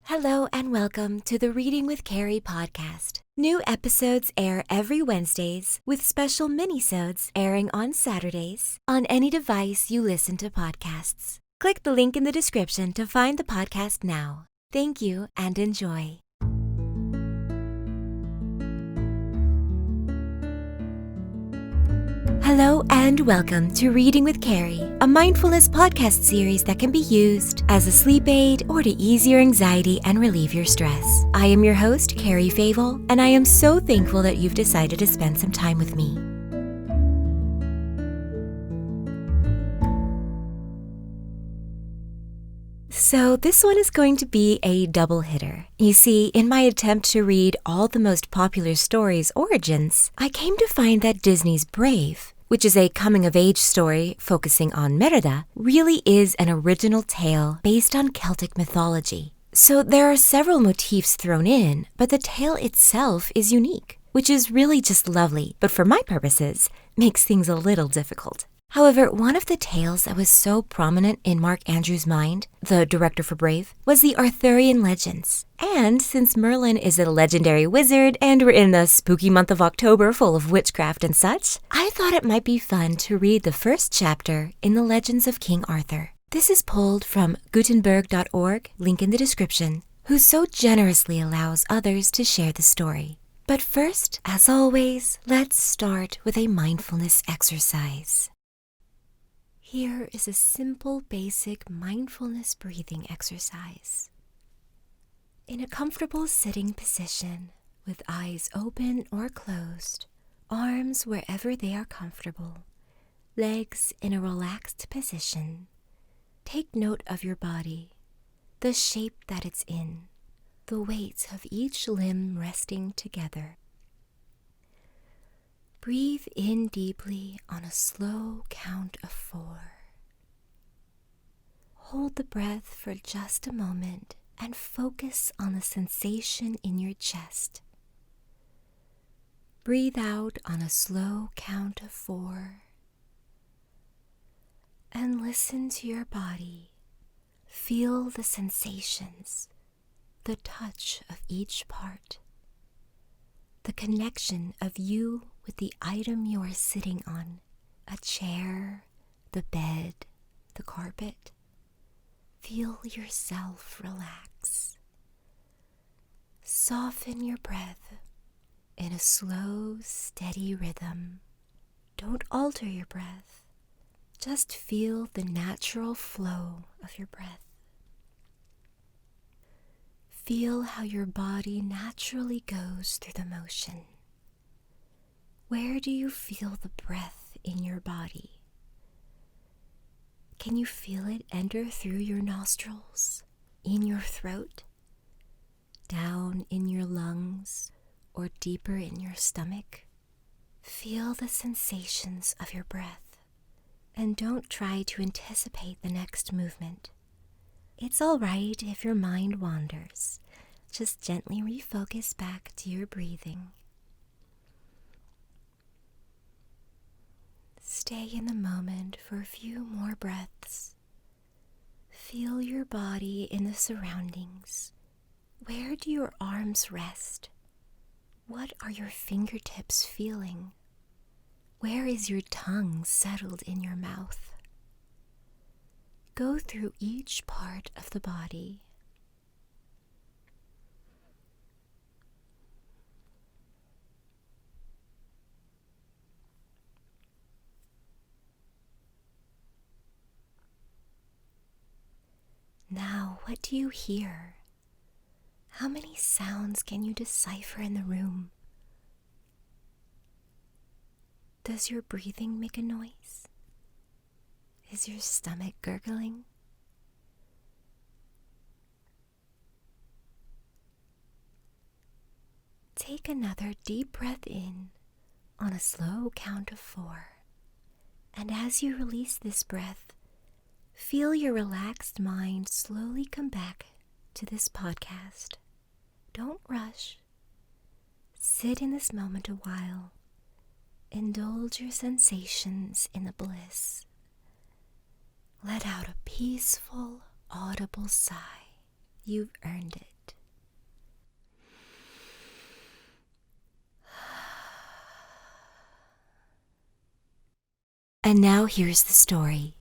Hello and welcome to the Reading with Cari podcast. New episodes air every Wednesdays with special minisodes airing on Saturdays on any device you listen to podcasts. Click the link in the description to find the podcast now. Thank you and enjoy. Hello and welcome to Reading with Cari, a mindfulness podcast series that can be used as a sleep aid or to ease your anxiety and relieve your stress. I am your host, Cari Favole, and I am so thankful that you've decided to spend some time with me. So this one is going to be a double hitter. You see, in my attempt to read all the most popular stories' origins, I came to find that Disney's Brave, which is a coming-of-age story focusing on Merlin, really is an original tale based on Celtic mythology. So there are several motifs thrown in, but the tale itself is unique, which is really just lovely, but for my purposes, makes things a little difficult. However, one of the tales that was so prominent in Mark Andrews' mind, the director for Brave, was the Arthurian legends. And since Merlin is a legendary wizard and we're in the spooky month of October full of witchcraft and such, I thought it might be fun to read the first chapter in the Legends of King Arthur. This is pulled from Gutenberg.org, link in the description, who so generously allows others to share the story. But first, as always, let's start with a mindfulness exercise. Here is a simple, basic mindfulness breathing exercise. In a comfortable sitting position, with eyes open or closed, arms wherever they are comfortable, legs in a relaxed position, take note of your body, the shape that it's in, the weight of each limb resting together. Breathe in deeply on a slow count of 4. Hold the breath for just a moment and focus on the sensation in your chest. Breathe out on a slow count of 4. And listen to your body. Feel the sensations, the touch of each part, the connection of you with the item you are sitting on, a chair, the bed, the carpet. Feel yourself relax. Soften your breath in a slow, steady rhythm. Don't alter your breath. Just feel the natural flow of your breath. Feel how your body naturally goes through the motion. Where do you feel the breath in your body? Can you feel it enter through your nostrils, in your throat, down in your lungs, or deeper in your stomach? Feel the sensations of your breath, and don't try to anticipate the next movement. It's all right if your mind wanders. Just gently refocus back to your breathing. Stay in the moment for a few more breaths. Feel your body in the surroundings. Where do your arms rest? What are your fingertips feeling? Where is your tongue settled in your mouth? Go through each part of the body. Now, what do you hear? How many sounds can you decipher in the room? Does your breathing make a noise? Is your stomach gurgling? Take another deep breath in on a slow count of 4. And as you release this breath, feel your relaxed mind slowly come back to this podcast. Don't rush. Sit in this moment a while. Indulge your sensations in the bliss. Let out a peaceful, audible sigh. You've earned it. And now here's the story.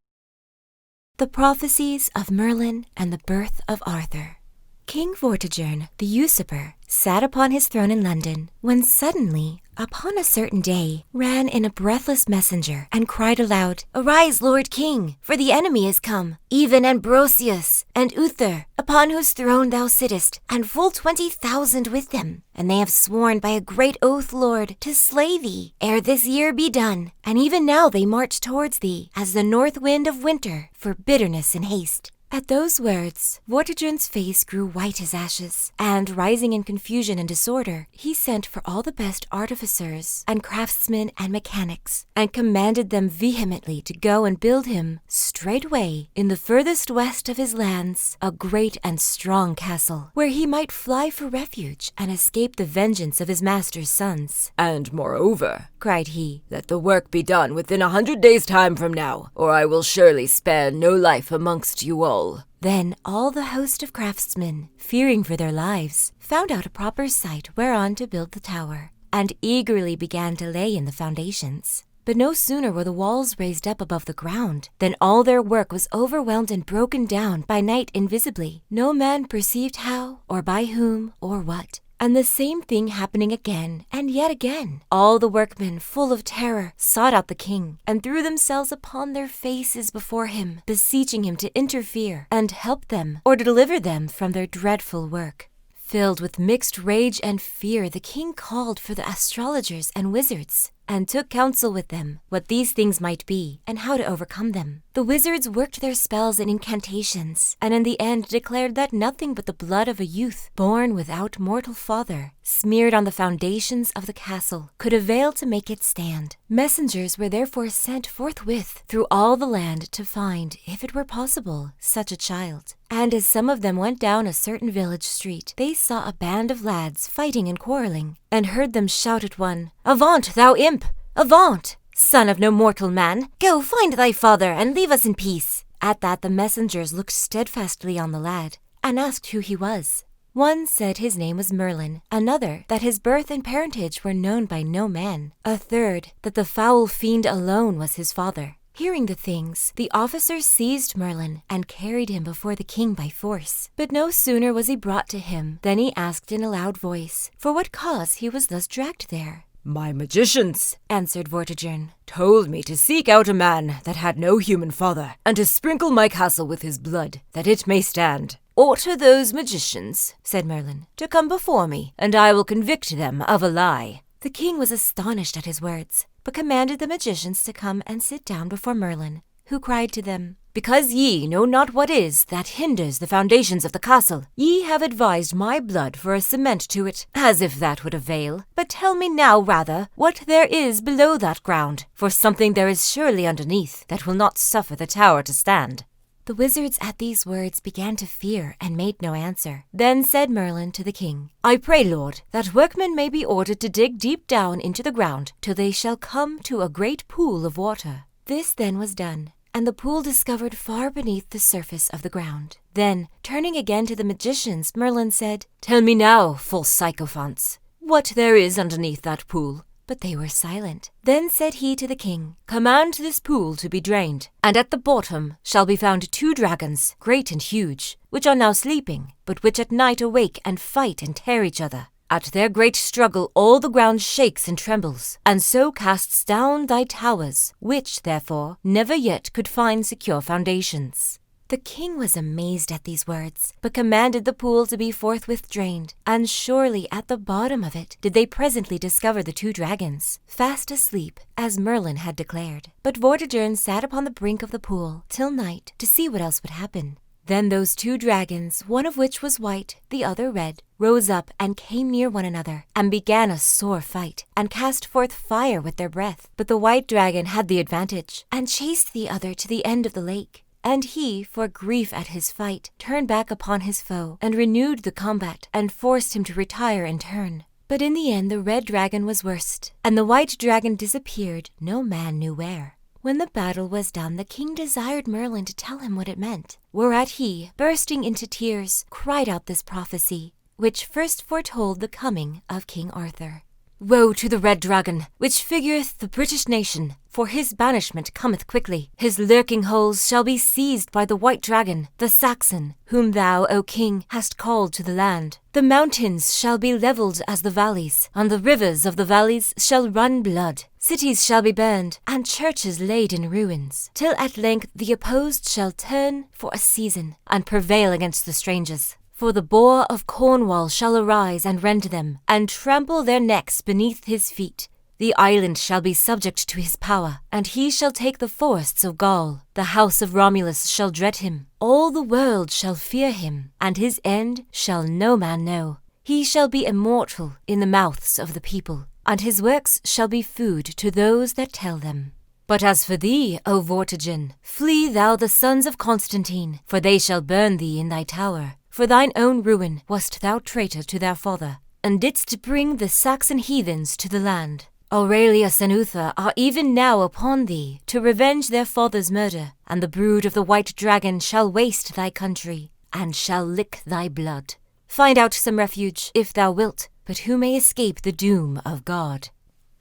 The Prophecies of Merlin and the Birth of Arthur. King Vortigern, the usurper, sat upon his throne in London, when suddenly, upon a certain day, ran in a breathless messenger, and cried aloud, "Arise, Lord King, for the enemy is come, even Ambrosius and Uther, upon whose throne thou sittest, and full 20,000 with them. And they have sworn by a great oath, Lord, to slay thee, ere this year be done. And even now they march towards thee, as the north wind of winter, for bitterness and haste." At those words, Vortigern's face grew white as ashes, and, rising in confusion and disorder, he sent for all the best artificers and craftsmen and mechanics, and commanded them vehemently to go and build him, straightway, in the furthest west of his lands, a great and strong castle, where he might fly for refuge and escape the vengeance of his master's sons. "And moreover," cried he, "let the work be done within 100 days' time from now, or I will surely spare no life amongst you all." Then all the host of craftsmen, fearing for their lives, found out a proper site whereon to build the tower, and eagerly began to lay in the foundations. But no sooner were the walls raised up above the ground than all their work was overwhelmed and broken down by night invisibly. No man perceived how, or by whom, or what. And the same thing happening again and yet again. All the workmen, full of terror, sought out the king, and threw themselves upon their faces before him, beseeching him to interfere and help them, or to deliver them from their dreadful work. Filled with mixed rage and fear, the king called for the astrologers and wizards, and took counsel with them what these things might be, and how to overcome them. The wizards worked their spells and incantations, and in the end declared that nothing but the blood of a youth, born without mortal father, smeared on the foundations of the castle, could avail to make it stand. Messengers were therefore sent forthwith through all the land to find, if it were possible, such a child. And as some of them went down a certain village street, they saw a band of lads fighting and quarreling, and heard them shout at one, "Avaunt, thou imp! Avaunt! Son of no mortal man! Go, find thy father, and leave us in peace!" At that the messengers looked steadfastly on the lad, and asked who he was. One said his name was Merlin, another that his birth and parentage were known by no man, a third that the foul fiend alone was his father. Hearing the things, the officers seized Merlin and carried him before the king by force. But no sooner was he brought to him than he asked in a loud voice for what cause he was thus dragged there. "My magicians," answered Vortigern, "told me to seek out a man that had no human father, and to sprinkle my castle with his blood, that it may stand." "Order those magicians," said Merlin, "to come before me, and I will convict them of a lie." The king was astonished at his words, but commanded the magicians to come and sit down before Merlin, who cried to them, "Because ye know not what is that hinders the foundations of the castle, ye have advised my blood for a cement to it, as if that would avail. But tell me now rather what there is below that ground, for something there is surely underneath that will not suffer the tower to stand." The wizards at these words began to fear and made no answer. Then said Merlin to the king, "I pray, Lord, that workmen may be ordered to dig deep down into the ground till they shall come to a great pool of water." This then was done, and the pool discovered far beneath the surface of the ground. Then, turning again to the magicians, Merlin said, "Tell me now, false sycophants, what there is underneath that pool." But they were silent. Then said he to the king, "Command this pool to be drained, and at the bottom shall be found 2 dragons, great and huge, which are now sleeping, but which at night awake and fight and tear each other. At their great struggle all the ground shakes and trembles, and so casts down thy towers, which, therefore, never yet could find secure foundations." The king was amazed at these words, but commanded the pool to be forthwith drained, and surely at the bottom of it did they presently discover the 2 dragons, fast asleep, as Merlin had declared. But Vortigern sat upon the brink of the pool till night to see what else would happen. Then those 2 dragons, one of which was white, the other red, rose up and came near one another, and began a sore fight, and cast forth fire with their breath. But the white dragon had the advantage, and chased the other to the end of the lake. And he, for grief at his fight, turned back upon his foe, and renewed the combat, and forced him to retire in turn. But in the end the red dragon was worst, and the white dragon disappeared no man knew where. When the battle was done, the king desired Merlin to tell him what it meant, whereat he, bursting into tears, cried out this prophecy, which first foretold the coming of King Arthur. Woe to the red dragon, which figureth the British nation, for his banishment cometh quickly. His lurking holes shall be seized by the white dragon, the Saxon, whom thou, O king, hast called to the land. The mountains shall be levelled as the valleys, on the rivers of the valleys shall run blood. Cities shall be burned, and churches laid in ruins, till at length the opposed shall turn for a season, and prevail against the strangers. For the boar of Cornwall shall arise and rend them, and trample their necks beneath his feet. The island shall be subject to his power, and he shall take the forests of Gaul. The house of Romulus shall dread him. All the world shall fear him, and his end shall no man know. He shall be immortal in the mouths of the people, and his works shall be food to those that tell them. But as for thee, O Vortigern, flee thou the sons of Constantine, for they shall burn thee in thy tower. For thine own ruin wast thou traitor to their father, and didst bring the Saxon heathens to the land. Aurelius and Uther are even now upon thee to revenge their father's murder, and the brood of the white dragon shall waste thy country, and shall lick thy blood. Find out some refuge, if thou wilt, but who may escape the doom of God.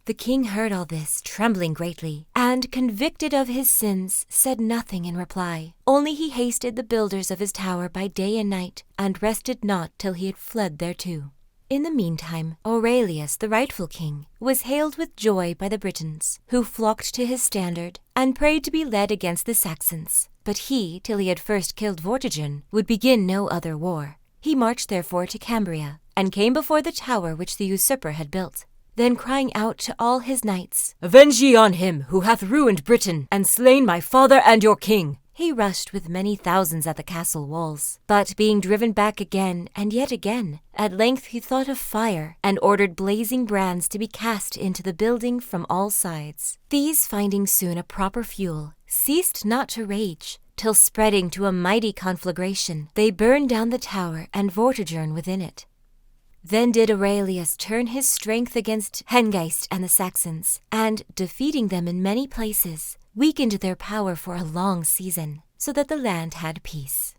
The king heard all this, trembling greatly, and, convicted of his sins, said nothing in reply. Only he hasted the builders of his tower by day and night, and rested not till he had fled thereto. In the meantime, Aurelius, the rightful king, was hailed with joy by the Britons, who flocked to his standard, and prayed to be led against the Saxons. But he, till he had first killed Vortigern, would begin no other war. He marched therefore to Cambria, and came before the tower which the usurper had built. Then crying out to all his knights, "Avenge ye on him who hath ruined Britain, and slain my father and your king!" he rushed with many thousands at the castle walls. But being driven back again and yet again, at length he thought of fire, and ordered blazing brands to be cast into the building from all sides. These, finding soon a proper fuel, ceased not to rage, till spreading to a mighty conflagration, they burned down the tower and Vortigern within it. Then did Aurelius turn his strength against Hengist and the Saxons, and, defeating them in many places, weakened their power for a long season, so that the land had peace.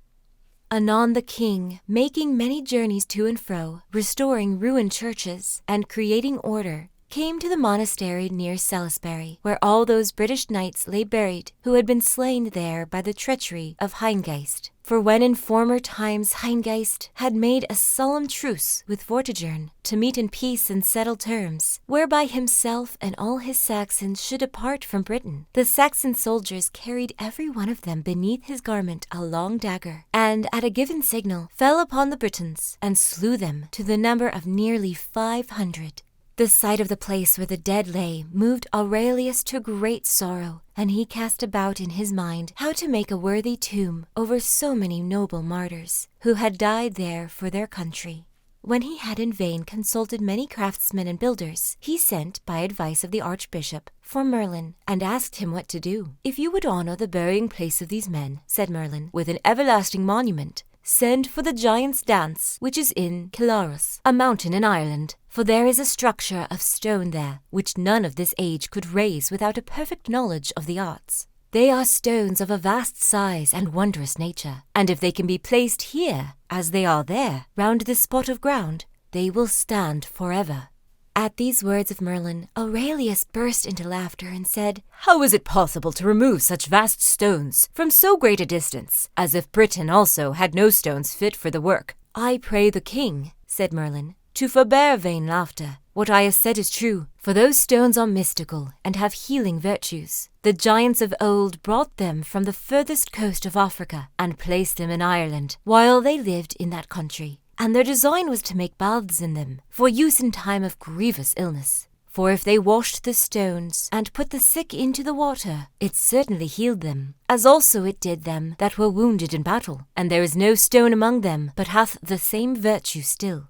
Anon the king, making many journeys to and fro, restoring ruined churches, and creating order, came to the monastery near Salisbury, where all those British knights lay buried who had been slain there by the treachery of Hengist. For when in former times Hengist had made a solemn truce with Vortigern to meet in peace and settle terms, whereby himself and all his Saxons should depart from Britain, the Saxon soldiers carried every one of them beneath his garment a long dagger, and at a given signal fell upon the Britons and slew them to the number of nearly 500. The sight of the place where the dead lay moved Aurelius to great sorrow, and he cast about in his mind how to make a worthy tomb over so many noble martyrs, who had died there for their country. When he had in vain consulted many craftsmen and builders, he sent, by advice of the archbishop, for Merlin, and asked him what to do. "If you would honor the burying place of these men," said Merlin, "with an everlasting monument, send for the Giant's Dance, which is in Kilarus, a mountain in Ireland. For there is a structure of stone there, which none of this age could raise without a perfect knowledge of the arts. They are stones of a vast size and wondrous nature, and if they can be placed here, as they are there, round this spot of ground, they will stand forever." At these words of Merlin, Aurelius burst into laughter and said, "How is it possible to remove such vast stones from so great a distance, as if Britain also had no stones fit for the work?" "I pray the king," said Merlin, "to forbear vain laughter. What I have said is true, for those stones are mystical and have healing virtues. The giants of old brought them from the furthest coast of Africa and placed them in Ireland while they lived in that country. And their design was to make baths in them, for use in time of grievous illness. For if they washed the stones, and put the sick into the water, it certainly healed them, as also it did them that were wounded in battle. And there is no stone among them, but hath the same virtue still."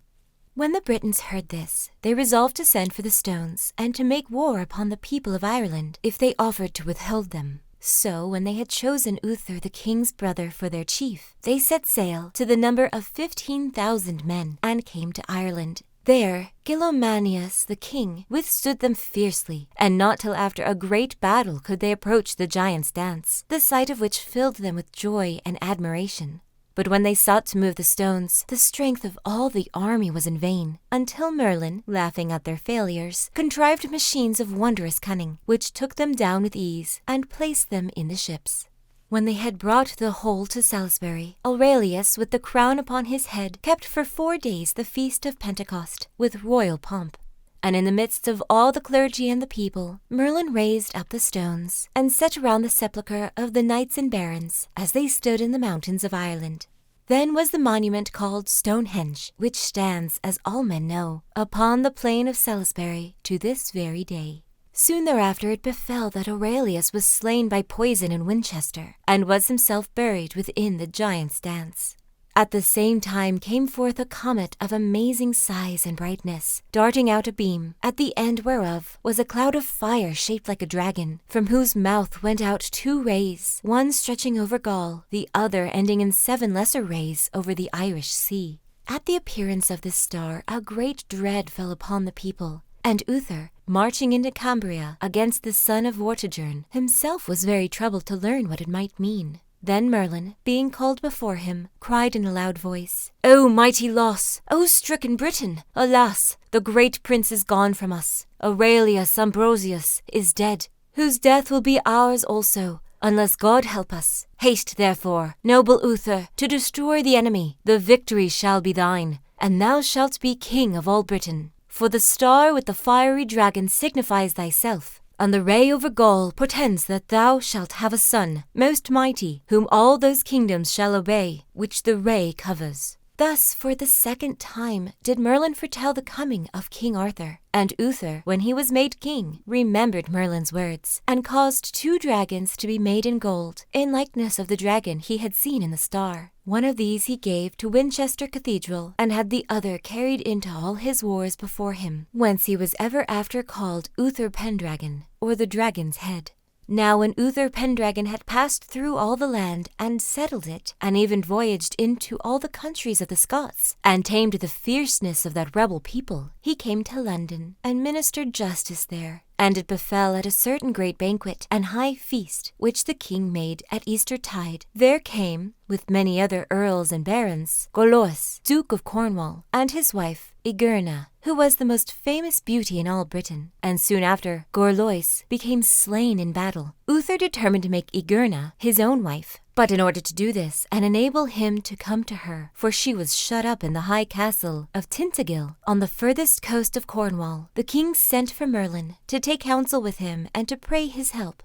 When the Britons heard this, they resolved to send for the stones, and to make war upon the people of Ireland, if they offered to withhold them. So, when they had chosen Uther the king's brother for their chief, they set sail to the number of 15,000 men, and came to Ireland. There, Gilomanius the king withstood them fiercely, and not till after a great battle could they approach the Giant's Dance, the sight of which filled them with joy and admiration. But when they sought to move the stones, the strength of all the army was in vain, until Merlin, laughing at their failures, contrived machines of wondrous cunning, which took them down with ease, and placed them in the ships. When they had brought the whole to Salisbury, Aurelius, with the crown upon his head, kept for 4 days the feast of Pentecost, with royal pomp. And in the midst of all the clergy and the people, Merlin raised up the stones, and set around the sepulchre of the knights and barons, as they stood in the mountains of Ireland. Then was the monument called Stonehenge, which stands, as all men know, upon the plain of Salisbury to this very day. Soon thereafter it befell that Aurelius was slain by poison in Winchester, and was himself buried within the giant's dance. At the same time came forth a comet of amazing size and brightness, darting out a beam, at the end whereof was a cloud of fire shaped like a dragon, from whose mouth went out 2 rays, one stretching over Gaul, the other ending in 7 lesser rays over the Irish Sea. At the appearance of this star a great dread fell upon the people, and Uther, marching into Cambria against the son of Vortigern, himself was very troubled to learn what it might mean. Then Merlin, being called before him, cried in a loud voice, "O mighty loss! O stricken Britain! Alas, the great prince is gone from us. Aurelius Ambrosius is dead, whose death will be ours also, unless God help us. Haste, therefore, noble Uther, to destroy the enemy. The victory shall be thine, and thou shalt be king of all Britain. For the star with the fiery dragon signifies thyself, and the ray over Gaul portends that thou shalt have a son, most mighty, whom all those kingdoms shall obey, which the ray covers." Thus, for the 2nd time, did Merlin foretell the coming of King Arthur. And Uther, when he was made king, remembered Merlin's words, and caused 2 dragons to be made in gold, in likeness of the dragon he had seen in the star. One of these he gave to Winchester Cathedral, and had the other carried into all his wars before him, whence he was ever after called Uther Pendragon, or the dragon's head. Now when Uther Pendragon had passed through all the land, and settled it, and even voyaged into all the countries of the Scots, and tamed the fierceness of that rebel people, he came to London, and ministered justice there. And it befell at a certain great banquet and high feast, which the king made at Easter tide, there came, with many other earls and barons, Gorlois, Duke of Cornwall, and his wife, Igerna, who was the most famous beauty in all Britain. And soon after, Gorlois became slain in battle. Uther determined to make Igerna his own wife. But in order to do this, and enable him to come to her, for she was shut up in the high castle of Tintagel, on the furthest coast of Cornwall, the king sent for Merlin to take counsel with him and to pray his help.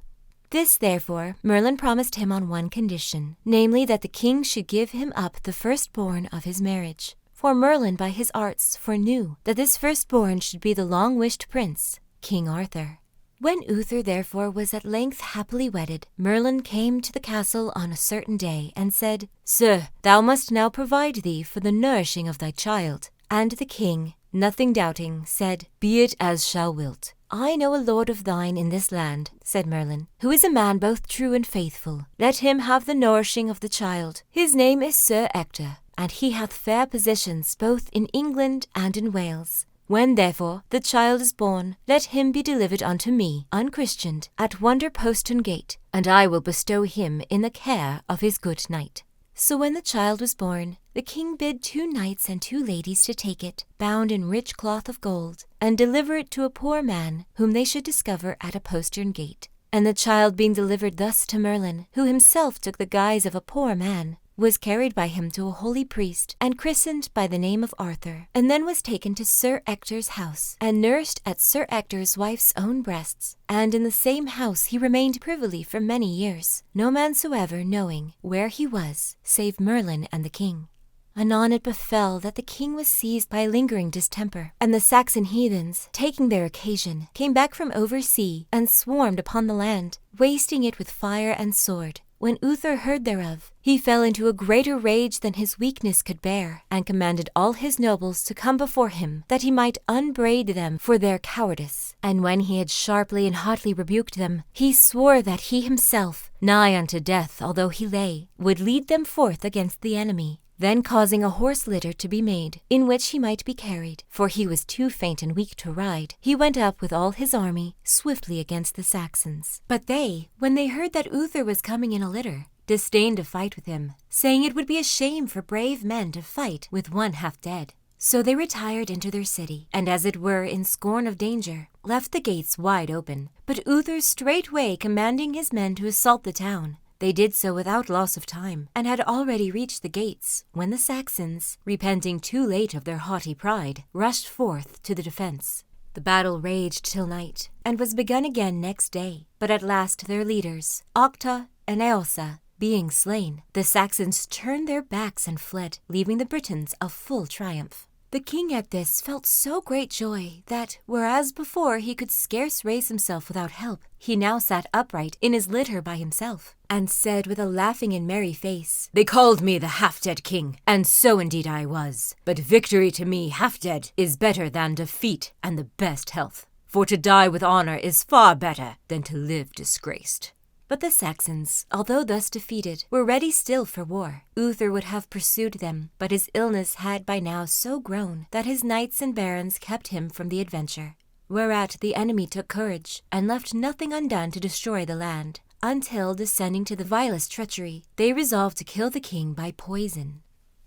This, therefore, Merlin promised him on one condition, namely that the king should give him up the firstborn of his marriage. For Merlin by his arts foreknew that this firstborn should be the long-wished prince, King Arthur. When Uther therefore was at length happily wedded, Merlin came to the castle on a certain day, and said, "Sir, thou must now provide thee for the nourishing of thy child." And the king, nothing doubting, said, "Be it as shall wilt." "I know a lord of thine in this land," said Merlin, "who is a man both true and faithful. Let him have the nourishing of the child. His name is Sir Ector, and he hath fair possessions both in England and in Wales. When, therefore, the child is born, let him be delivered unto me, unchristianed, at Wonder Postern Gate, and I will bestow him in the care of his good knight." So when the child was born, the king bid 2 knights and 2 ladies to take it, bound in rich cloth of gold, and deliver it to a poor man, whom they should discover at a postern gate. And the child being delivered thus to Merlin, who himself took the guise of a poor man, was carried by him to a holy priest, and christened by the name of Arthur, and then was taken to Sir Ector's house, and nursed at Sir Ector's wife's own breasts. And in the same house he remained privily for many years, no man soever knowing where he was, save Merlin and the king. Anon it befell that the king was seized by lingering distemper, and the Saxon heathens, taking their occasion, came back from over sea, and swarmed upon the land, wasting it with fire and sword. When Uther heard thereof, he fell into a greater rage than his weakness could bear, and commanded all his nobles to come before him, that he might upbraid them for their cowardice. And when he had sharply and hotly rebuked them, he swore that he himself, nigh unto death although he lay, would lead them forth against the enemy. Then causing a horse litter to be made, in which he might be carried, for he was too faint and weak to ride, he went up with all his army swiftly against the Saxons. But they, when they heard that Uther was coming in a litter, disdained to fight with him, saying it would be a shame for brave men to fight with one half dead. So they retired into their city, and as it were in scorn of danger, left the gates wide open. But Uther straightway commanding his men to assault the town, they did so without loss of time, and had already reached the gates, when the Saxons, repenting too late of their haughty pride, rushed forth to the defense. The battle raged till night, and was begun again next day. But at last their leaders, Octa and Eosa, being slain, the Saxons turned their backs and fled, leaving the Britons a full triumph. The king at this felt so great joy that, whereas before he could scarce raise himself without help, he now sat upright in his litter by himself, and said with a laughing and merry face, "They called me the half-dead king, and so indeed I was. But victory to me, half-dead, is better than defeat and the best health. For to die with honor is far better than to live disgraced." But the Saxons, although thus defeated, were ready still for war. Uther would have pursued them, but his illness had by now so grown that his knights and barons kept him from the adventure. Whereat the enemy took courage, and left nothing undone to destroy the land, until, descending to the vilest treachery, they resolved to kill the king by poison.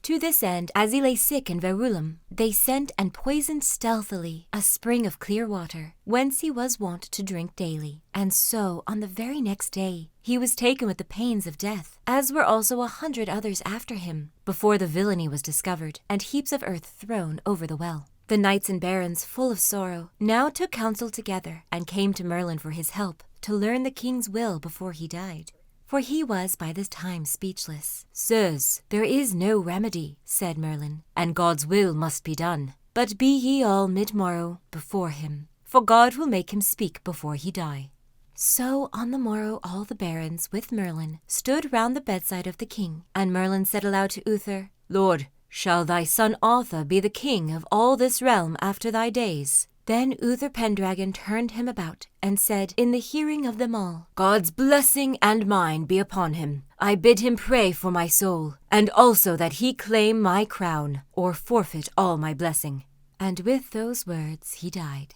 To this end, as he lay sick in Verulam, they sent and poisoned stealthily a spring of clear water, whence he was wont to drink daily. And so, on the very next day, he was taken with the pains of death, as were also 100 others after him, before the villainy was discovered, and heaps of earth thrown over the well. The knights and barons, full of sorrow, now took counsel together, and came to Merlin for his help, to learn the king's will before he died. For he was by this time speechless. "Sirs, there is no remedy," said Merlin, "and God's will must be done. But be ye all mid-morrow before him, for God will make him speak before he die." So on the morrow all the barons, with Merlin, stood round the bedside of the king, and Merlin said aloud to Uther, "Lord, shall thy son Arthur be the king of all this realm after thy days?" Then Uther Pendragon turned him about, and said, in the hearing of them all, "God's blessing and mine be upon him. I bid him pray for my soul, and also that he claim my crown, or forfeit all my blessing." And with those words he died.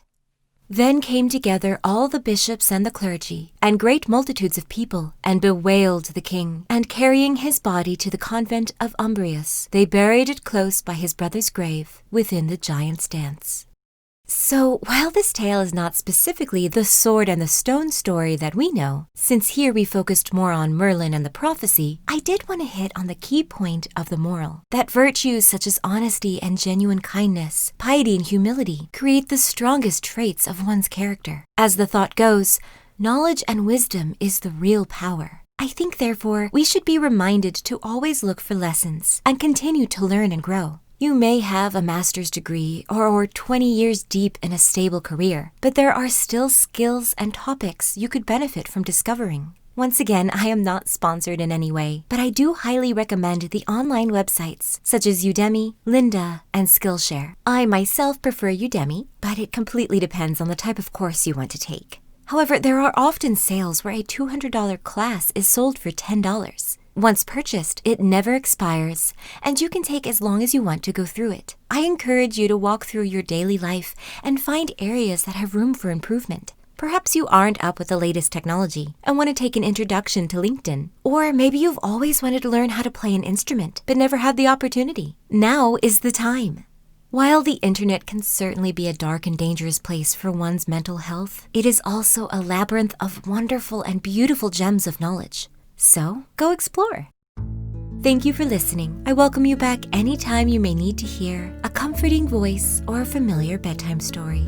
Then came together all the bishops and the clergy, and great multitudes of people, and bewailed the king, and carrying his body to the convent of Umbrius, they buried it close by his brother's grave, within the giant's dance. So, while this tale is not specifically the sword and the stone story that we know, since here we focused more on Merlin and the prophecy, I did want to hit on the key point of the moral, that virtues such as honesty and genuine kindness, piety and humility create the strongest traits of one's character. As the thought goes, knowledge and wisdom is the real power. I think, therefore, we should be reminded to always look for lessons and continue to learn and grow. You may have a master's degree or 20 years deep in a stable career, but there are still skills and topics you could benefit from discovering. Once again, I am not sponsored in any way, but I do highly recommend the online websites such as Udemy, Lynda, and Skillshare. I myself prefer Udemy, but it completely depends on the type of course you want to take. However, there are often sales where a $200 class is sold for $10. Once purchased, it never expires, and you can take as long as you want to go through it. I encourage you to walk through your daily life and find areas that have room for improvement. Perhaps you aren't up with the latest technology and want to take an introduction to LinkedIn. Or maybe you've always wanted to learn how to play an instrument, but never had the opportunity. Now is the time. While the internet can certainly be a dark and dangerous place for one's mental health, it is also a labyrinth of wonderful and beautiful gems of knowledge. So, go explore. Thank you for listening. I welcome you back anytime you may need to hear a comforting voice or a familiar bedtime story.